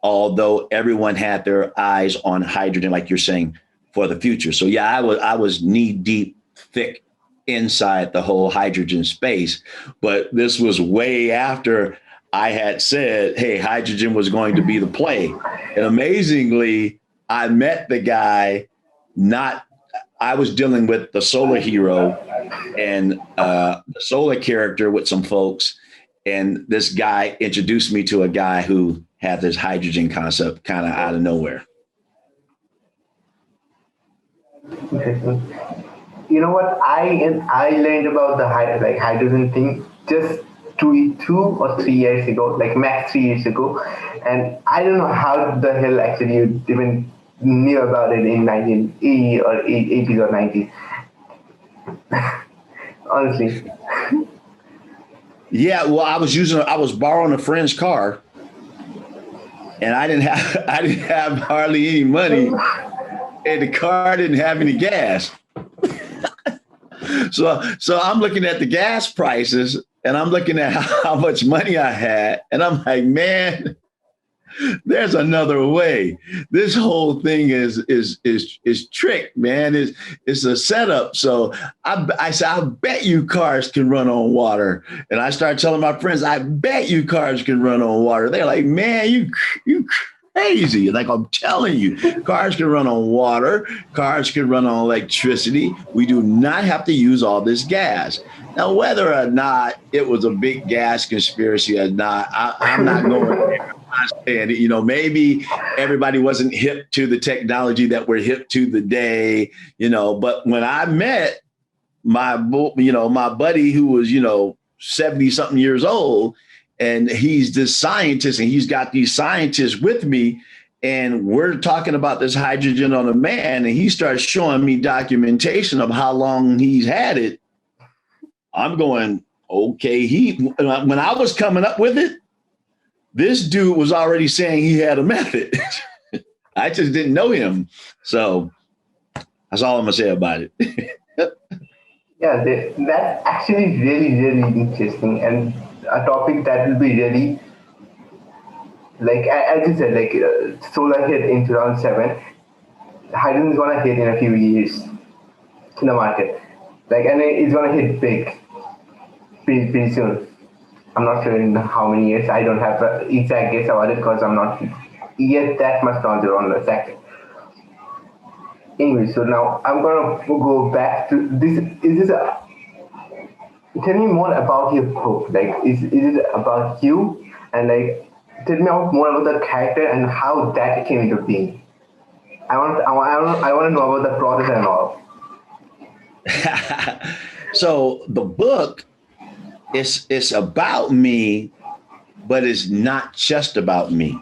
although everyone had their eyes on hydrogen, like you're saying, for the future. So yeah, I was knee deep, thick inside the whole hydrogen space, but this was way after I had said, hey, hydrogen was going to be the play. And amazingly, I met the guy, I was dealing with the solar hero and the solar character with some folks. And this guy introduced me to a guy who had this hydrogen concept kind of out of nowhere. Interesting. You know what? I learned about the hydrogen thing just 2 or 3 years ago, like max 3 years ago, and I don't know how the hell actually you even knew about it in 1980 or 80s or 90s. Honestly. Yeah, well, I was borrowing a friend's car, and I didn't have hardly any money, and the car didn't have any gas. So I'm looking at the gas prices, and I'm looking at how much money I had, and I'm like, man, there's another way. This whole thing is trick, man. It's a setup. So I said, I bet you cars can run on water. And I started telling my friends, I bet you cars can run on water. They're like, man, you crazy. Like, I'm telling you, cars can run on water. Cars can run on electricity. We do not have to use all this gas. Now, whether or not it was a big gas conspiracy or not, I'm not going there. And, maybe everybody wasn't hip to the technology that we're hip to today, but when I met my buddy who was, 70 something years old, and he's this scientist, and he's got these scientists with me, and we're talking about this hydrogen on a man, and he starts showing me documentation of how long he's had it. I'm going, okay, when I was coming up with it, this dude was already saying he had a method. I just didn't know him. So that's all I'm going to say about it. Yeah, that's actually really, really interesting, and a topic that will be really, as you said, solar hit in 2007. Hydrogen is going to hit in a few years in the market. And it's going to hit big pretty soon. I'm not sure in how many years. I don't have an exact guess about it because I'm not yet that much knowledge on the sector. Anyway, so now I'm gonna go back to this. Tell me more about your book. Is it about you? And tell me more about the character and how that came into being. I want to know about the process and all. So the book, it's about me, but it's not just about me.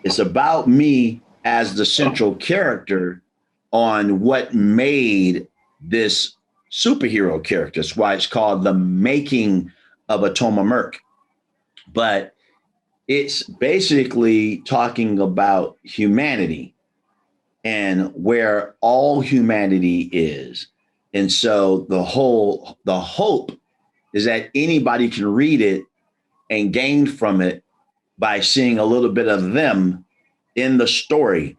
It's about me as the central character on what made this superhero character. That's why it's called The Making of Atoma Merc. But it's basically talking about humanity and where all humanity is. And so the hope is that anybody can read it and gain from it by seeing a little bit of them in the story,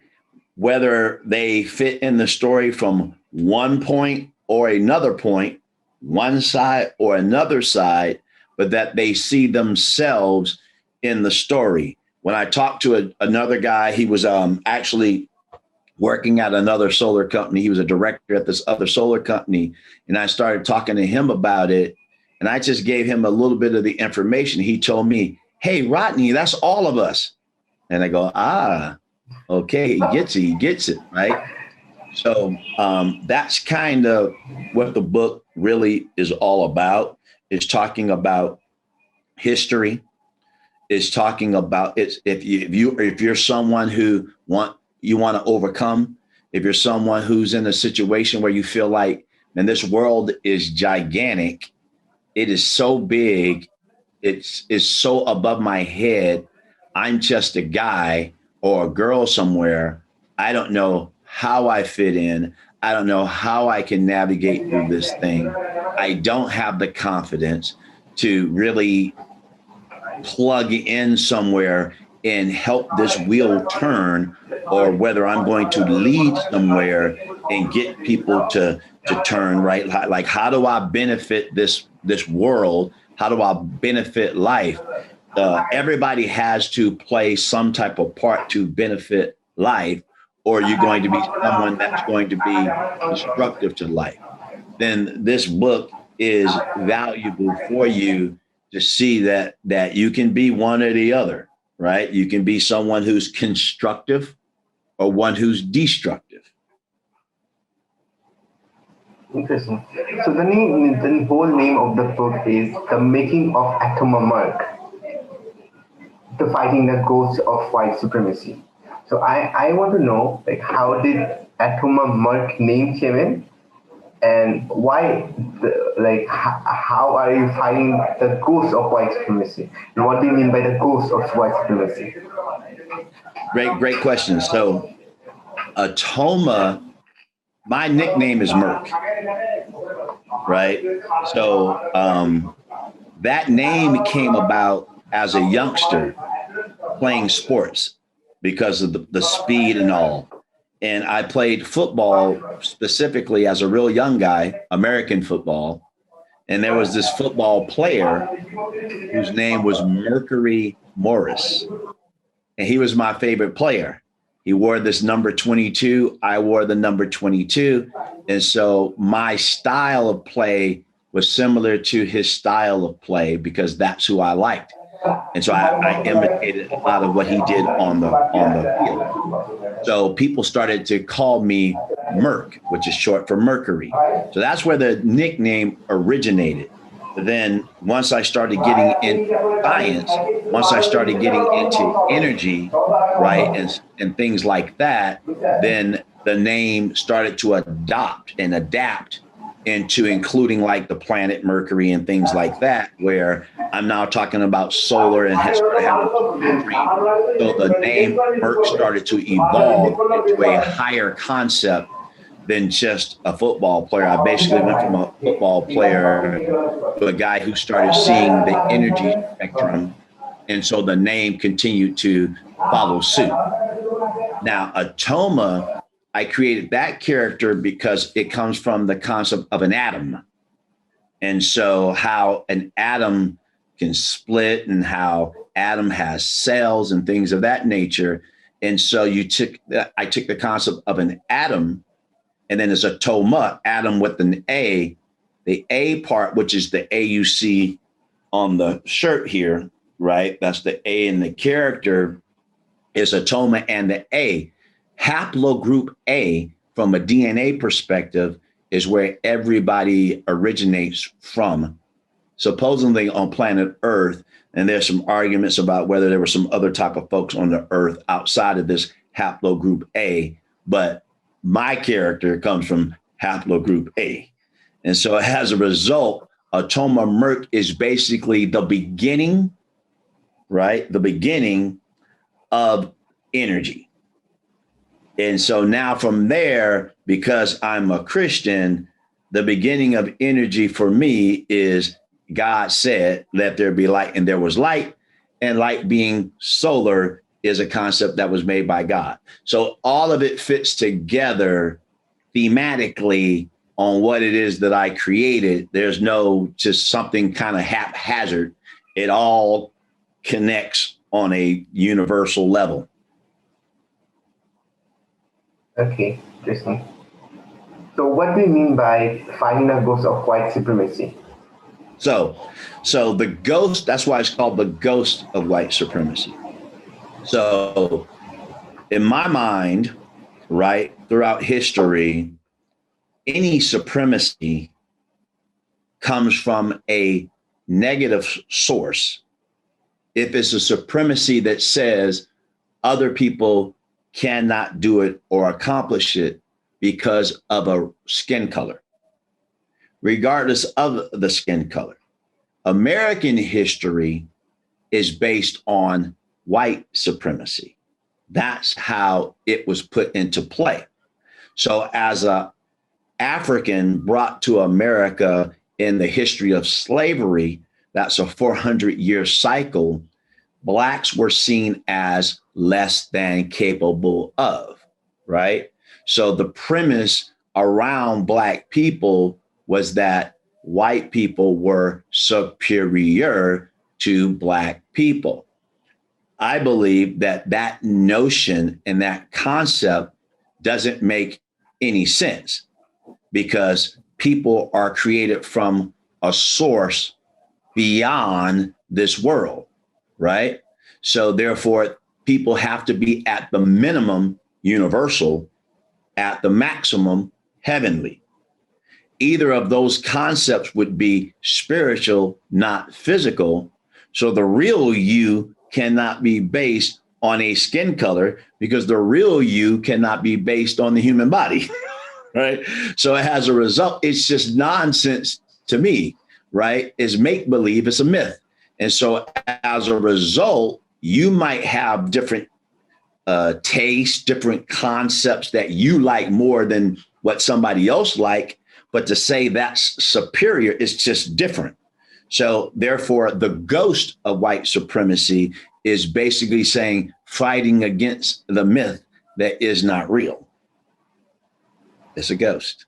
whether they fit in the story from one point or another point, one side or another side, but that they see themselves in the story. When I talked to another guy, he was actually working at another solar company. He was a director at this other solar company. And I started talking to him about it. And I just gave him a little bit of the information. He told me, hey, Rodney, that's all of us. And I go, okay, he gets it, right? So that's kind of what the book really is all about. It's talking about history. It's talking about if you're someone who you want to overcome, if you're someone who's in a situation where you feel like, man, this world is gigantic. It is so big. It's so above my head. I'm just a guy or a girl somewhere. I don't know how I fit in. I don't know how I can navigate through this thing. I don't have the confidence to really plug in somewhere and help this wheel turn, or whether I'm going to lead somewhere and get people to turn, right? Like, how do I benefit this world? How do I benefit life? Everybody has to play some type of part to benefit life, or you're going to be someone that's going to be destructive to life. Then this book is valuable for you to see that you can be one or the other, right? You can be someone who's constructive or one who's destructive. Interesting. So the whole name of the book is The Making of Attoma Merc, the fighting the ghosts of white supremacy. So I want to know, like, how did Attoma Merc name came in, and why, how are you fighting the ghost of white supremacy? And what do you mean by the ghost of white supremacy? Great question. So Attoma, my nickname is Merc, right? So that name came about as a youngster playing sports because of the speed and all. And I played football specifically as a real young guy, American football. And there was this football player whose name was Mercury Morris. And he was my favorite player. He wore this number 22. I wore the number 22. And so my style of play was similar to his style of play because that's who I liked. And so I imitated a lot of what he did on the field. So people started to call me Merc, which is short for Mercury. So that's where the nickname originated. But then once I started getting into science, once I started getting into energy, right, and things like that, then the name started to adopt and adapt into including like the planet Mercury and things like that, where I'm now talking about solar and has started having energy. So the name Merc started to evolve into a higher concept than just a football player. I basically went from a football player to a guy who started seeing the energy spectrum. And so the name continued to follow suit. Now, Attoma, I created that character because it comes from the concept of an atom. And so how an atom can split and how atom has cells and things of that nature. And so I took the concept of an atom, and then there's a Attoma, atom with an A. The A part, which is the A you see on the shirt here, right? That's the A in the character, is Attoma, and the A. Haplogroup A, from a DNA perspective, is where everybody originates from. Supposedly on planet Earth, and there's some arguments about whether there were some other type of folks on the Earth outside of this haplogroup A, but my character comes from haplogroup A. And so as a result, Attoma Merc is basically the beginning, right? The beginning of energy. And so now from there, because I'm a Christian, the beginning of energy for me is God said, let there be light, and there was light. And light being solar is a concept that was made by God. So all of it fits together thematically on what it is that I created. There's no just something kind of haphazard. It all connects on a universal level. Okay, interesting. So what do you mean by fighting the ghost of white supremacy? So the ghost, that's why it's called the ghost of white supremacy. So in my mind, right, throughout history, any supremacy comes from a negative source. If it's a supremacy that says other people cannot do it or accomplish it because of a skin color, regardless of the skin color. American history is based on white supremacy. That's how it was put into play. So as a African brought to America in the history of slavery, that's a 400-year cycle, blacks were seen as less than capable of, right? So the premise around black people was that white people were superior to black people. I believe that that notion and that concept doesn't make any sense because people are created from a source beyond this world, right? So therefore, people have to be at the minimum universal, at the maximum heavenly. Either of those concepts would be spiritual, not physical. So the real you cannot be based on a skin color because the real you cannot be based on the human body, right? So as a result, it's just nonsense to me, right? It's make believe, it's a myth. And so as a result, you might have different tastes, different concepts that you like more than what somebody else like. But to say that's superior is just different. So therefore, the ghost of white supremacy is basically saying fighting against the myth that is not real. It's a ghost.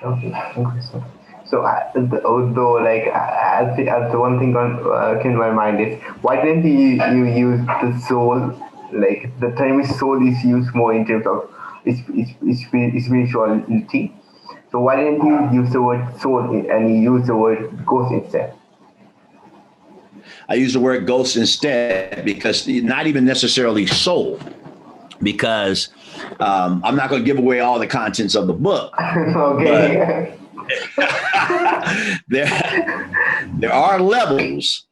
Okay. So, although, like, as the one thing came to my mind is, why didn't you use the soul? Like, the term soul is used more in terms of spirituality. So why didn't you use the word soul and you use the word ghost instead? I use the word ghost instead because not even necessarily soul, because I'm not going to give away all the contents of the book. Okay. There are levels.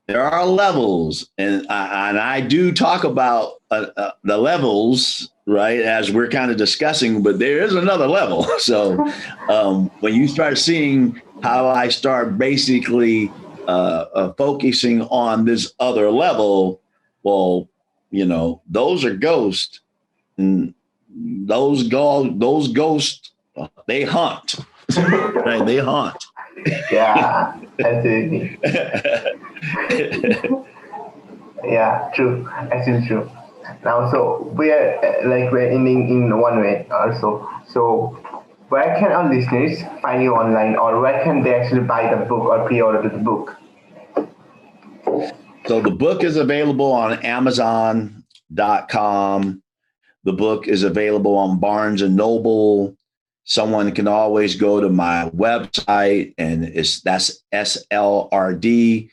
There are levels, and I do talk about the levels, right, as we're kind of discussing, but there is another level. So when you start seeing how I start basically focusing on this other level, well, you know, those are ghosts, and those ghosts, they haunt, right? They haunt. Yeah, absolutely. Yeah, true. Actually true. Now, so we're ending in one way also. So where can our listeners find you online, or where can they actually buy the book or pre-order the book? So the book is available on Amazon.com. The book is available on Barnes and Noble. Someone can always go to my website, and that's slrd.net,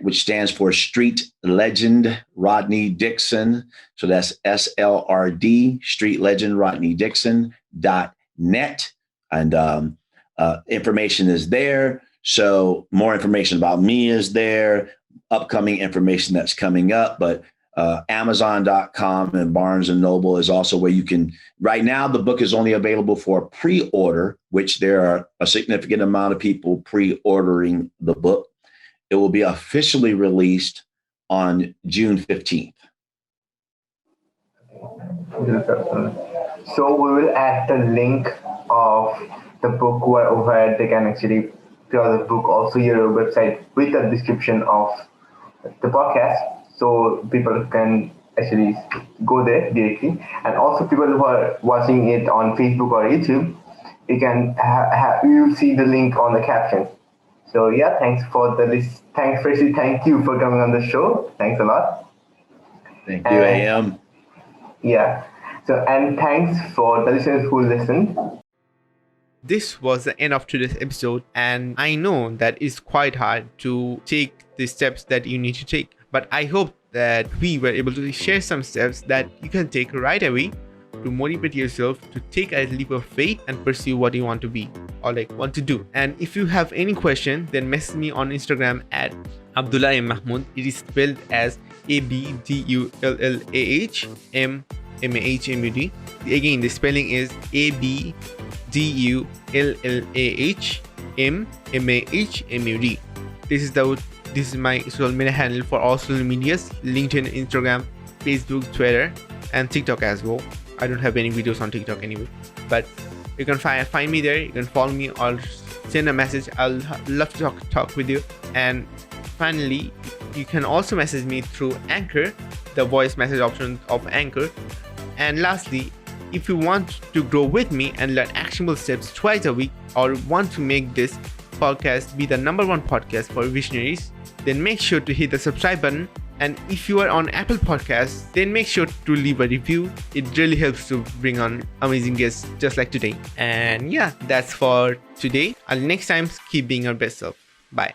which stands for Street Legend Rodney Dixon. So that's SLRD, Street Legend Rodney Dixon.net. And information is there. So more information about me is there, upcoming information that's coming up, but Amazon.com and Barnes and Noble is also where you can. Right now, the book is only available for pre-order, which there are a significant amount of people pre-ordering the book. It will be officially released on June 15th. So we will add the link of the book where they can actually pre-order the book, also your website, with the description of the podcast, so people can actually go there directly. And also people who are watching it on Facebook or YouTube, you can you see the link on the caption. So yeah, thanks for the list. Thanks, Tracy. Thank you for coming on the show. Thanks a lot. Thank you, AM. Yeah. So, and thanks for the listeners who listened. This was the end of today's episode, and I know that it's quite hard to take the steps that you need to take, but I hope that we were able to share some steps that you can take right away to motivate yourself to take a leap of faith and pursue what you want to be or want to do. And if you have any question, then message me on Instagram at Abdullah M. Mahmood. It is spelled as ABDULLAHMMAHMUD. Again, the spelling is ABDULLAHMMAHMUD. This is my social media handle for all social medias: LinkedIn, Instagram, Facebook, Twitter, and TikTok as well. I don't have any videos on TikTok anyway, but you can find me there. You can follow me or send a message. I'll love to talk with you. And finally, You can also message me through Anchor, the voice message option of Anchor. And lastly, if you want to grow with me and learn actionable steps twice a week, or want to make this podcast be the #1 podcast for visionaries, then make sure to hit the subscribe button. And if you are on Apple Podcasts, then make sure to leave a review. It really helps to bring on amazing guests just like today. And yeah, that's for today. Until next time, keep being your best self. Bye.